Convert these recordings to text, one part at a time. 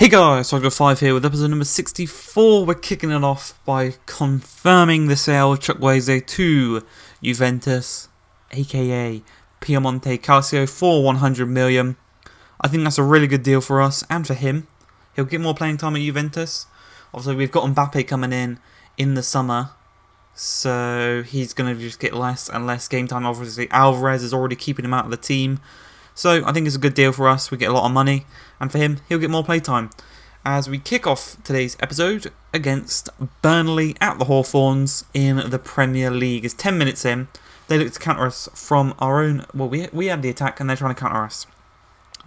Hey guys, so I've got 5 here with episode number 64. We're kicking it off by confirming the sale of Chukwueze to Juventus, aka Piemonte Calcio, for 100 million. I think that's a really good deal for us and for him. He'll get more playing time at Juventus. Obviously, we've got Mbappe coming in the summer, so he's going to just get less and less game time. Obviously, Alvarez is already keeping him out of the team. So I think it's a good deal for us. We get a lot of money, and for him, he'll get more playtime. As we kick off today's episode against Burnley at the Hawthorns in the Premier League. It's 10 minutes in. They look to counter us from our own. Well, we had the attack, and they're trying to counter us.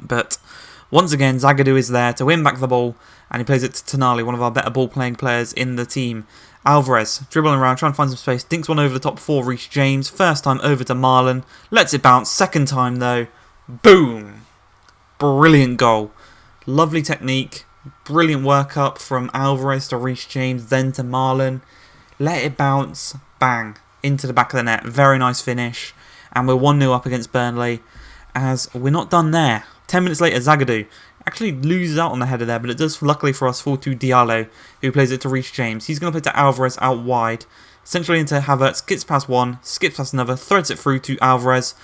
But once again, Zagadou is there to win back the ball, and he plays it to Tonali, one of our better ball-playing players in the team. Alvarez, dribbling around, trying to find some space, dinks one over the top for Reece James. First time over to Marlon, lets it bounce. Second time though, boom! Brilliant goal. Lovely technique. Brilliant work up from Alvarez to Reece James, then to Marlon. Let it bounce. Bang. Into the back of the net. Very nice finish. And we're 1-0 up against Burnley. As we're not done there. 10 minutes later, Zagadou actually loses out on the header there, but it does luckily for us fall to Diallo, who plays it to Reece James. He's going to play to Alvarez out wide. Essentially into Havertz. Gets past one. Skips past another. Threads it through to Alvarez.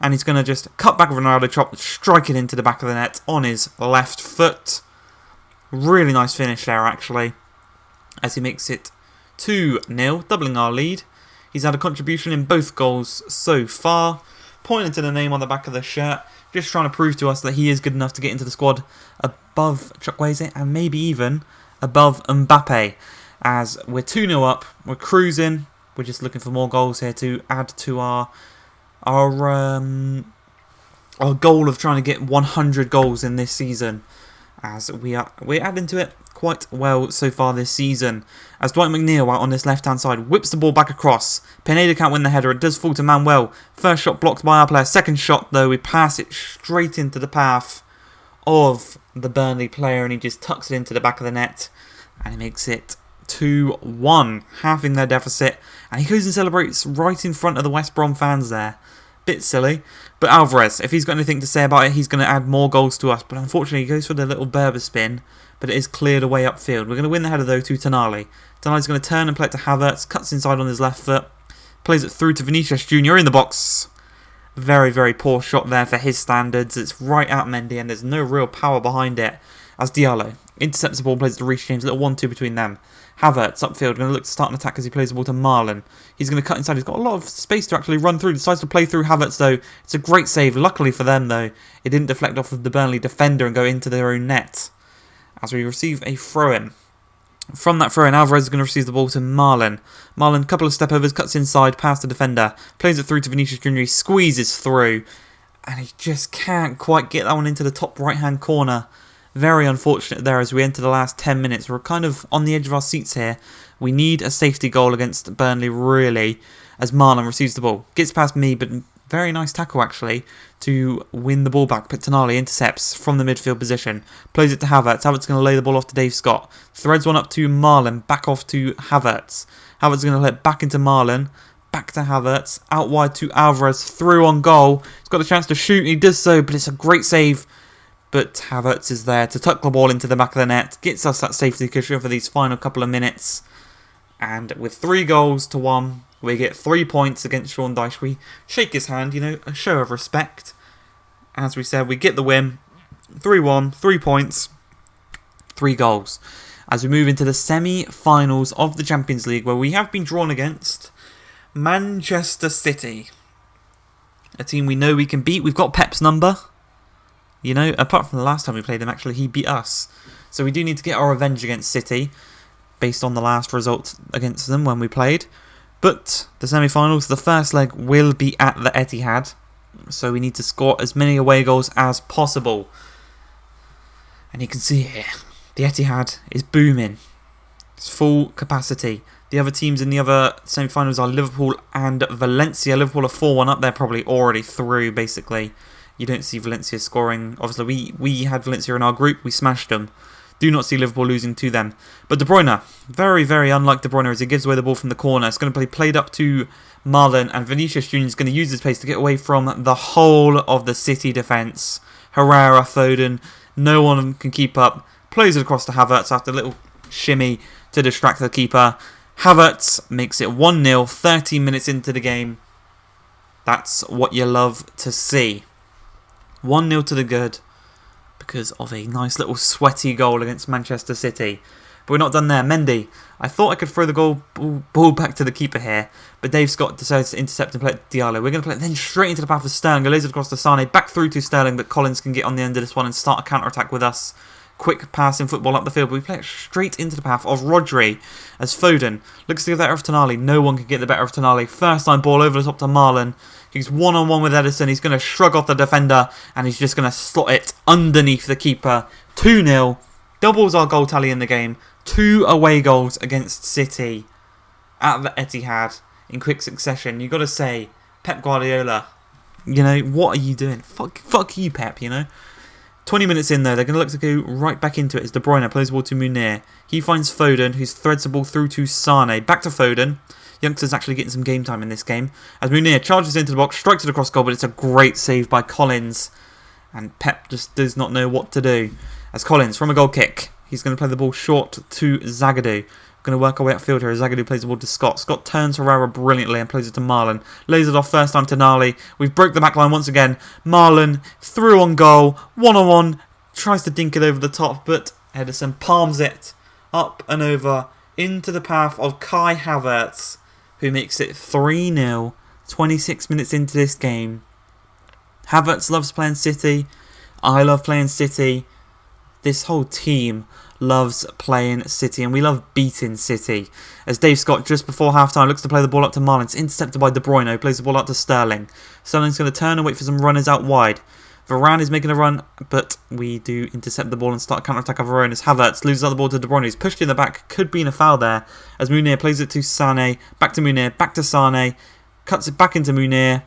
And he's going to just cut back of Ronaldo, strike it into the back of the net on his left foot. Really nice finish there, actually, as he makes it 2-0, doubling our lead. He's had a contribution in both goals so far, pointing to the name on the back of the shirt, just trying to prove to us that he is good enough to get into the squad above Chukwueze and maybe even above Mbappe. As we're 2-0 up, we're cruising, we're just looking for more goals here to add to our goal of trying to get 100 goals in this season, as we're adding to it quite well so far this season. As Dwight McNeil out on this left hand side whips the ball back across. Pineda can't win the header. It does fall to Manuel. First shot blocked by our player. Second shot though, we pass it straight into the path of the Burnley player, and he just tucks it into the back of the net, and he makes it 2-1, halving their deficit. And he goes and celebrates right in front of the West Brom fans there. Bit silly. But Alvarez, if he's got anything to say about it, he's going to add more goals to us. But unfortunately, he goes for the little Berber spin, but it is cleared away upfield. We're going to win the header though to Tonali. Tonali's going to turn and play it to Havertz. Cuts inside on his left foot. Plays it through to Vinicius Jr. in the box. Very, very poor shot there for his standards. It's right at Mendy and there's no real power behind it. As Diallo intercepts the ball, plays it to Reece James. Little 1-2 between them. Havertz upfield, going to look to start an attack as he plays the ball to Marlon. He's going to cut inside. He's got a lot of space to actually run through. Decides to play through Havertz though. It's a great save. Luckily for them though, it didn't deflect off of the Burnley defender and go into their own net. As we receive a throw-in. From that throw-in, Alvarez is going to receive the ball to Marlon. Marlon, couple of step overs, cuts inside, past the defender. Plays it through to Vinicius Jr. He squeezes through. And he just can't quite get that one into the top right-hand corner. Very unfortunate there as we enter the last 10 minutes. We're kind of on the edge of our seats here. We need a safety goal against Burnley, really, as Marlon receives the ball. Gets past me, but very nice tackle, actually, to win the ball back. But Tonali intercepts from the midfield position. Plays it to Havertz. Havertz going to lay the ball off to Dave Scott. Threads one up to Marlon. Back off to Havertz. Havertz is going to let it back into Marlon. Back to Havertz. Out wide to Alvarez. Through on goal. He's got the chance to shoot. He does so, but it's a great save. But Havertz is there to tuck the ball into the back of the net. Gets us that safety cushion for these final couple of minutes. And with 3-1, we get 3 points against Sean Dyche. We shake his hand, a show of respect. As we said, we get the win. 3-1, 3 points, 3 goals. As we move into the semi-finals of the Champions League, where we have been drawn against Manchester City. A team we know we can beat. We've got Pep's number. Apart from the last time we played them, actually, he beat us. So we do need to get our revenge against City, based on the last result against them when we played. But the semi-finals, the first leg will be at the Etihad. So we need to score as many away goals as possible. And you can see here, the Etihad is booming. It's full capacity. The other teams in the other semi-finals are Liverpool and Valencia. Liverpool are 4-1 up. They're probably already through, basically. You don't see Valencia scoring. Obviously, we had Valencia in our group. We smashed them. Do not see Liverpool losing to them. But De Bruyne, very, very unlike De Bruyne as he gives away the ball from the corner. It's going to be played up to Marlon, and Vinicius Jr. is going to use his pace to get away from the whole of the City defence. Herrera, Foden, no one can keep up. plays it across to Havertz after a little shimmy to distract the keeper. Havertz makes it 1-0, 13 minutes into the game. That's what you love to see. 1-0 to the good because of a nice little sweaty goal against Manchester City. But we're not done there. Mendy. I thought I could throw the ball back to the keeper here, but Dave Scott decides to intercept and play it to Diallo. We're going to play it then straight into the path of Sterling. Lays it across to Sane, back through to Sterling, but Collins can get on the end of this one and start a counter-attack with us. Quick passing football up the field, but we play it straight into the path of Rodri as Foden looks to get the better of Tonali. No one can get the better of Tonali. First time ball over the top to Marlon. He's one-on-one with Edison. He's going to shrug off the defender, and he's just going to slot it underneath the keeper. 2-0. Doubles our goal tally in the game. 2 away goals against City at the Etihad in quick succession. You've got to say, Pep Guardiola, you know, what are you doing? Fuck you, Pep, you know. 20 minutes in, though, they're going to look to go right back into it as De Bruyne plays the ball to Munir. He finds Foden, who threads the ball through to Sane. Back to Foden. Youngster's actually getting some game time in this game. As Munir charges into the box, strikes it across goal, but it's a great save by Collins. And Pep just does not know what to do. As Collins, from a goal kick, he's going to play the ball short to Zagadou. Going to work our way upfield here as Zagadou plays the ball to Scott. Scott turns Herrera brilliantly and plays it to Marlon. Lays it off first time to Nali. We've broke the back line once again. Marlon through on goal. One-on-one. Tries to dink it over the top, but Edison palms it up and over into the path of Kai Havertz, who makes it 3-0. 26 minutes into this game. Havertz loves playing City. I love playing City. This whole team loves playing City, and we love beating City. As Dave Scott, just before half-time, looks to play the ball up to Marlon. It's intercepted by De Bruyne, who plays the ball out to Sterling. Sterling's going to turn and wait for some runners out wide. Varane is making a run, but we do intercept the ball and start a counter-attack of our own as Havertz loses out the ball to De Bruyne, who's pushed in the back. Could be in a foul there, as Munir plays it to Sane. Back to Munir, back to Sane. Cuts it back into Munir.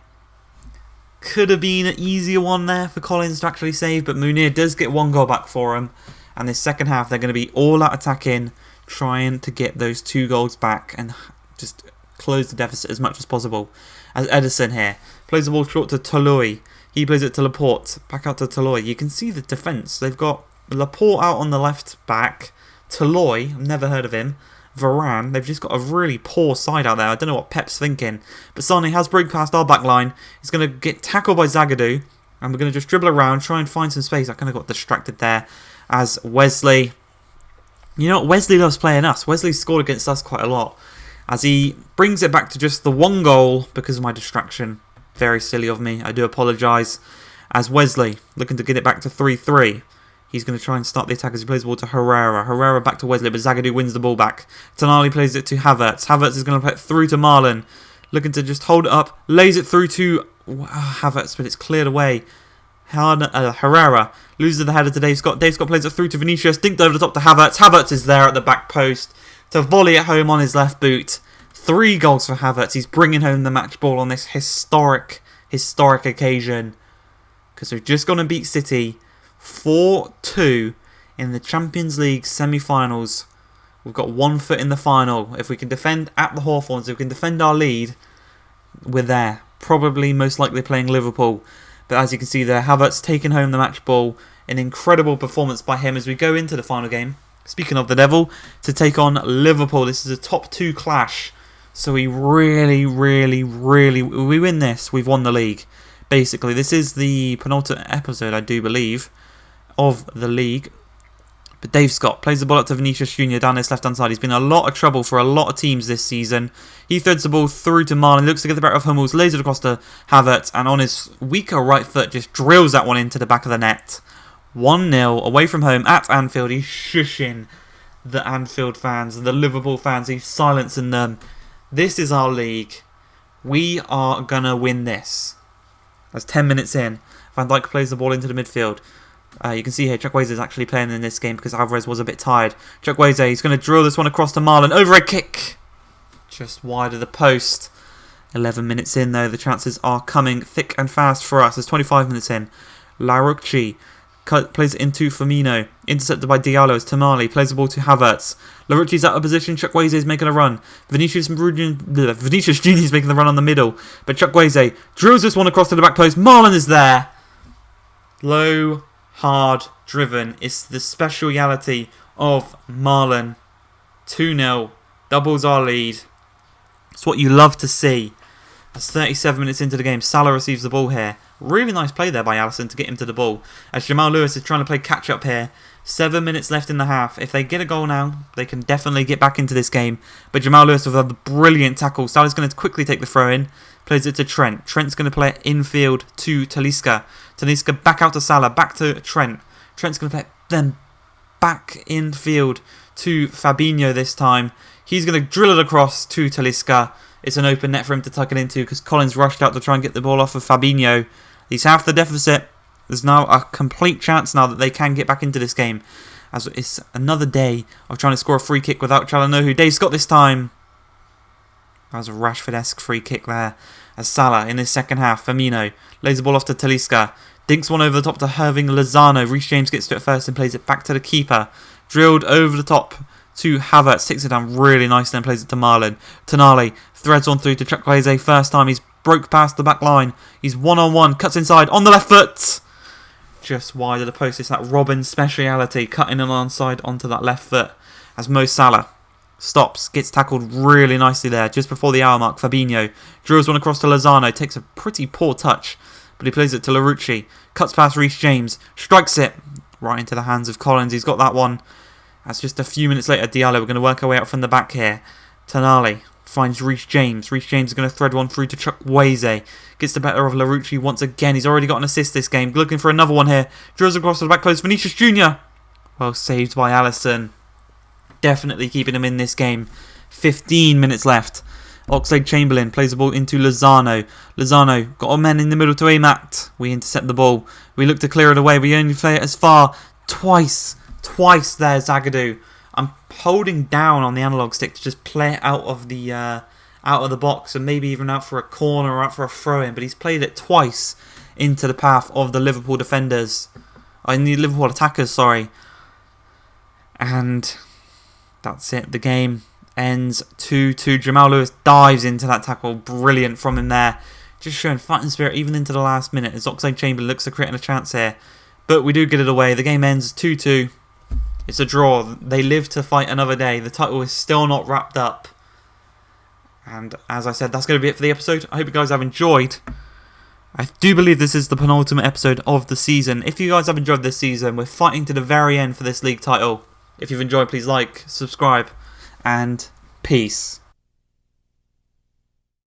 Could have been an easier one there for Collins to actually save, but Munir does get 1 goal back for him. And this second half, they're going to be all out attacking, trying to get those 2 goals back and just close the deficit as much as possible. As Edison here plays the ball short to Toloi. He plays it to Laporte. Back out to Toloi. You can see the defence. They've got Laporte out on the left back. Toloi, I've never heard of him. Varane, they've just got a really poor side out there. I don't know what Pep's thinking. But Sane has broke past our back line. He's going to get tackled by Zagadou. And we're going to just dribble around, try and find some space. I kind of got distracted there. As Wesley, you know what, Wesley loves playing us. Wesley scored against us quite a lot. As he brings it back to just the 1 goal because of my distraction. Very silly of me, I do apologise. As Wesley, looking to get it back to 3-3. He's going to try and start the attack as he plays the ball to Herrera. Herrera back to Wesley, but Zagadou wins the ball back. Tonali plays it to Havertz. Havertz is going to play it through to Marlon. Looking to just hold it up. Lays it through to Havertz, but it's cleared away. Herrera loses the header to Dave Scott. Dave Scott plays it through to Vinicius. Dinked over the top to Havertz. Havertz is there at the back post to volley it home on his left boot. 3 goals for Havertz. He's bringing home the match ball on this historic occasion. Because we've just gone and beat City 4-2 in the Champions League semi-finals. We've got 1 foot in the final. If we can defend at the Hawthorns, if we can defend our lead, we're there. Probably most likely playing Liverpool. But as you can see there, Havertz taking home the match ball. An incredible performance by him as we go into the final game. Speaking of the devil, to take on Liverpool. This is a top 2 clash. So we really, we win this, we've won the league. Basically, this is the penultimate episode, I do believe, of the league. But Dave Scott plays the ball up to Vinicius Jr. down his left-hand side. He's been a lot of trouble for a lot of teams this season. He threads the ball through to Marlon, looks to get the better of Hummels, lays it across to Havertz, and on his weaker right foot just drills that one into the back of the net. 1-0 away from home at Anfield. He's shushing the Anfield fans and the Liverpool fans. He's silencing them. This is our league. We are going to win this. That's 10 minutes in. Van Dijk plays the ball into the midfield. You can see here Chukwueze is actually playing in this game because Alvarez was a bit tired. Chukwueze, he's going to drill this one across to Marlon. Over a kick. Just wide of the post. 11 minutes in though. The chances are coming thick and fast for us. There's 25 minutes in. Larouci plays it into Firmino. Intercepted by Diallo as Tonali plays the ball to Havertz. Larouci's out of position. Chukwueze is making a run. Vinicius Jr. is making the run on the middle. But Chukwueze drills this one across to the back post. Marlon is there. Low hard driven. It's the speciality of Marlon. 2-0. Doubles our lead. It's what you love to see. As 37 minutes into the game, Salah receives the ball here. Really nice play there by Alisson to get him to the ball. As Jamal Lewis is trying to play catch up here. 7 minutes left in the half. If they get a goal now, they can definitely get back into this game. But Jamal Lewis with a brilliant tackle. Salah's going to quickly take the throw in. Plays it to Trent. Trent's going to play it infield to Talisca. Talisca back out to Salah. Back to Trent. Trent's going to play it then back infield to Fabinho this time. He's going to drill it across to Talisca. It's an open net for him to tuck it into because Collins rushed out to try and get the ball off of Fabinho. He's half the deficit. There's now a complete chance now that they can get back into this game. As it's another day of trying to score a free kick without Çalhanoğlu. Dave Scott this time. That was a Rashford-esque free kick there. As Salah in his second half. Firmino lays the ball off to Talisca. Dinks one over the top to Irving Lozano. Reece James gets to it first and plays it back to the keeper. Drilled over the top to Havertz. Takes it down really nicely and plays it to Marlon. Tonali threads on through to Chukwueze. First time he's broke past the back line. He's one-on-one. Cuts inside on the left foot. Just wide of the post. It's that Robin speciality. Cutting an onside onto that left foot. As Mo Salah stops. Gets tackled really nicely there. Just before the hour mark. Fabinho drills one across to Lozano. Takes a pretty poor touch. But he plays it to Larouci. Cuts past Reece James. Strikes it right into the hands of Collins. He's got that one. That's just a few minutes later. Diallo. We're going to work our way out from the back here. Tonali finds Reece James. Reece James is going to thread one through to Chukwueze. Gets the better of Larouci once again. He's already got an assist this game. Looking for another one here. Drills across to the back post. Vinicius Jr. Well saved by Alisson. Definitely keeping him in this game. 15 minutes left. Oxlade-Chamberlain plays the ball into Lozano. Lozano got a man in the middle to aim at. We intercept the ball. We look to clear it away. We only play it as far. Twice there, Zagadou. I'm holding down on the analog stick to just play it out of the box and maybe even out for a corner or out for a throw-in. But he's played it twice into the path of the Liverpool defenders. The Liverpool attackers, sorry. And that's it. The game ends 2-2. Jamal Lewis dives into that tackle. Brilliant from him there. Just showing fighting spirit even into the last minute as Oxlade-Chamberlain looks to create a chance here. But we do get it away. The game ends 2-2. It's a draw. They live to fight another day. The title is still not wrapped up. And as I said, that's going to be it for the episode. I hope you guys have enjoyed. I do believe this is the penultimate episode of the season. If you guys have enjoyed this season, we're fighting to the very end for this league title. If you've enjoyed, please like, subscribe, and peace.